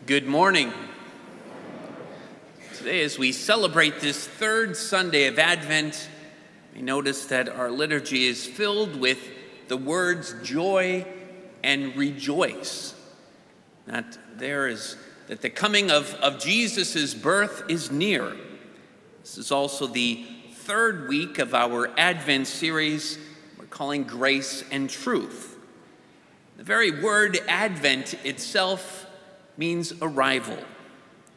Good morning. Today, as we celebrate this third Sunday of Advent, we notice that our liturgy is filled with the words joy and rejoice. That the coming of Jesus' birth is near. This is also the third week of our Advent series we're calling Grace and Truth. The very word Advent itself means arrival.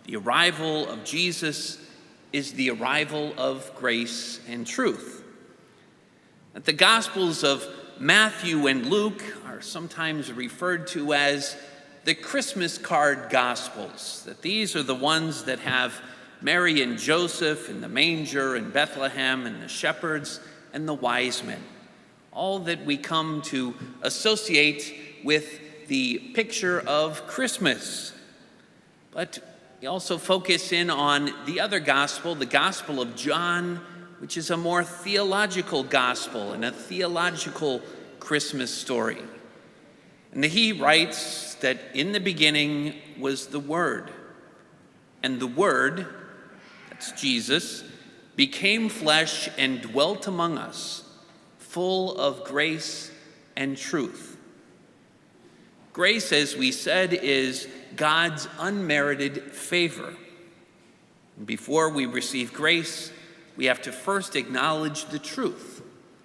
The arrival of Jesus is the arrival of grace and truth. That the Gospels of Matthew and Luke are sometimes referred to as the Christmas card Gospels. That these are the ones that have Mary and Joseph in the manger in Bethlehem and the shepherds and the wise men. All that we come to associate with the picture of Christmas. But we also focus in on the other gospel, the Gospel of John, which is a more theological gospel and a theological Christmas story. And he writes that in the beginning was the Word, and the Word, that's Jesus, became flesh and dwelt among us, full of grace and truth. Grace, as we said, is God's unmerited favor. And before we receive grace, we have to first acknowledge the truth,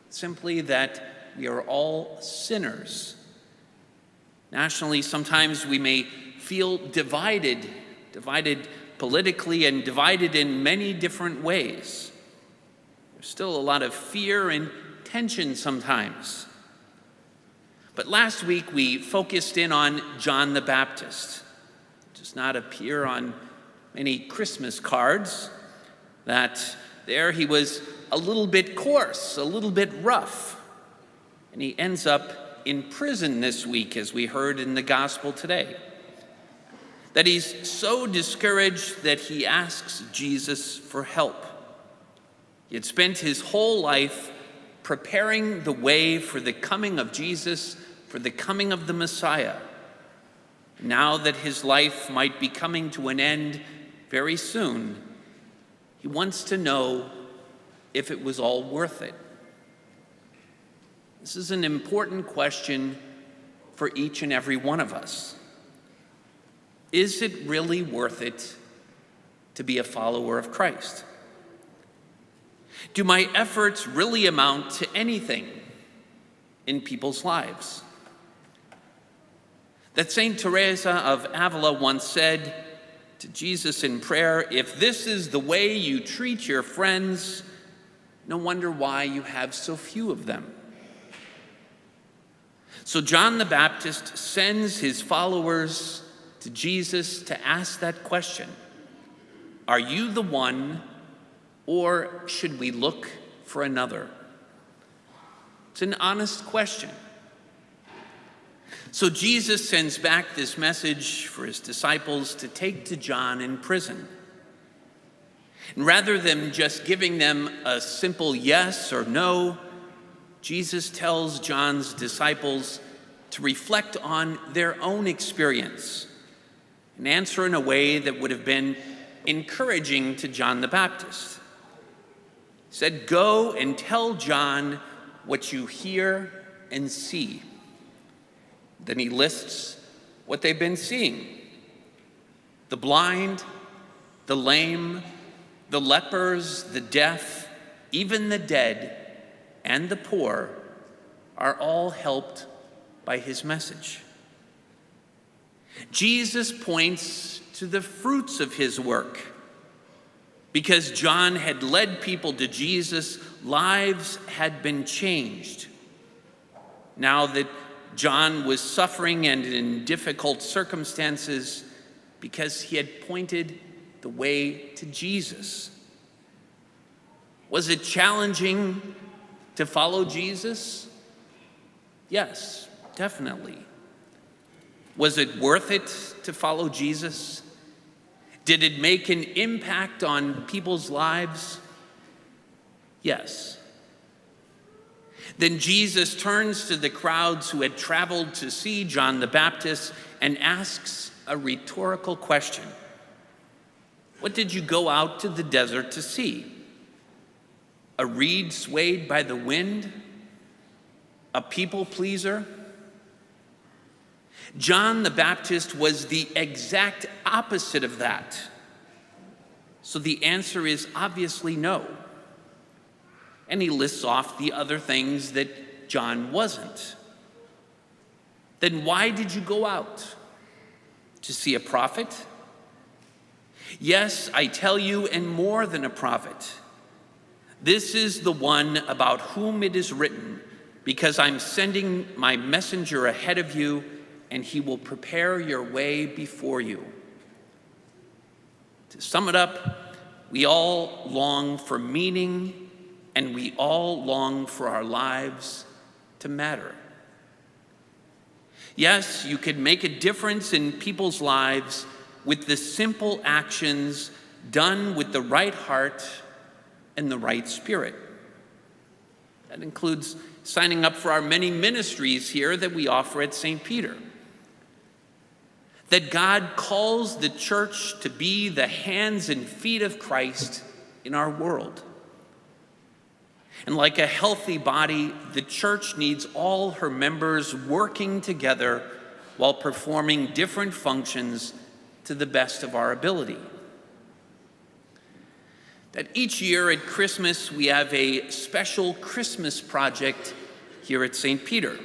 simply that we are all sinners. Nationally, sometimes we may feel divided politically and divided in many different ways. There's still a lot of fear and tension sometimes. But last week we focused in on John the Baptist. It does not appear on many Christmas cards. That there he was a little bit coarse, a little bit rough. And he ends up in prison this week, as we heard in the gospel today. That he's so discouraged that he asks Jesus for help. He had spent his whole life preparing the way for the coming of Jesus, for the coming of the Messiah. Now that his life might be coming to an end very soon, he wants to know if it was all worth it. This is an important question for each and every one of us. Is it really worth it to be a follower of Christ? Do my efforts really amount to anything in people's lives? That Saint Teresa of Avila once said to Jesus in prayer, "If this is the way you treat your friends, no wonder why you have so few of them." So John the Baptist sends his followers to Jesus to ask that question. Are you the one, or should we look for another? It's an honest question. So Jesus sends back this message for his disciples to take to John in prison. And rather than just giving them a simple yes or no, Jesus tells John's disciples to reflect on their own experience and answer in a way that would have been encouraging to John the Baptist. He said, "Go and tell John what you hear and see." Then he lists what they've been seeing. The blind, the lame, the lepers, the deaf, even the dead, and the poor are all helped by his message. Jesus points to the fruits of his work. Because John had led people to Jesus, lives had been changed. Now that John was suffering and in difficult circumstances because he had pointed the way to Jesus. Was it challenging to follow Jesus? Yes, definitely. Was it worth it to follow Jesus? Did it make an impact on people's lives? Yes. Then Jesus turns to the crowds who had traveled to see John the Baptist and asks a rhetorical question. What did you go out to the desert to see? A reed swayed by the wind? A people pleaser? John the Baptist was the exact opposite of that. So the answer is obviously no. And he lists off the other things that John wasn't. Then why did you go out? To see a prophet? Yes, I tell you, and more than a prophet. This is the one about whom it is written, because I'm sending my messenger ahead of you, and he will prepare your way before you. To sum it up, we all long for meaning, and we all long for our lives to matter. Yes, you could make a difference in people's lives with the simple actions done with the right heart and the right spirit. That includes signing up for our many ministries here that we offer at St. Peter. That God calls the church to be the hands and feet of Christ in our world. And like a healthy body, the church needs all her members working together while performing different functions to the best of our ability. That each year at Christmas, we have a special Christmas project here at St. Peter.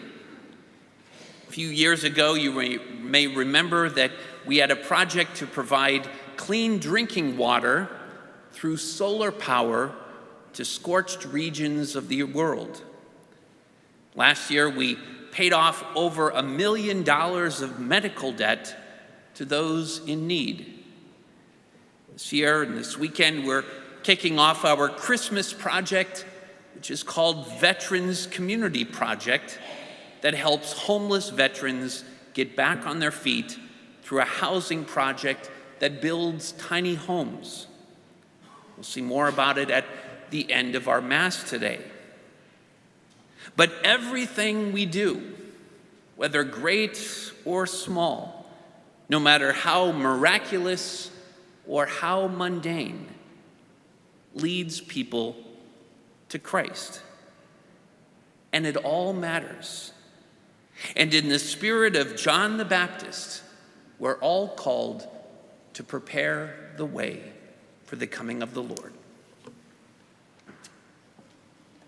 A few years ago, you may remember that we had a project to provide clean drinking water through solar power to scorched regions of the world. Last year, we paid off over $1 million of medical debt to those in need. This year and this weekend, we're kicking off our Christmas project, which is called Veterans Community Project, that helps homeless veterans get back on their feet through a housing project that builds tiny homes. We'll see more about it at the end of our Mass today. But everything we do, whether great or small, no matter how miraculous or how mundane, leads people to Christ. And it all matters. And in the spirit of John the Baptist, we're all called to prepare the way for the coming of the Lord.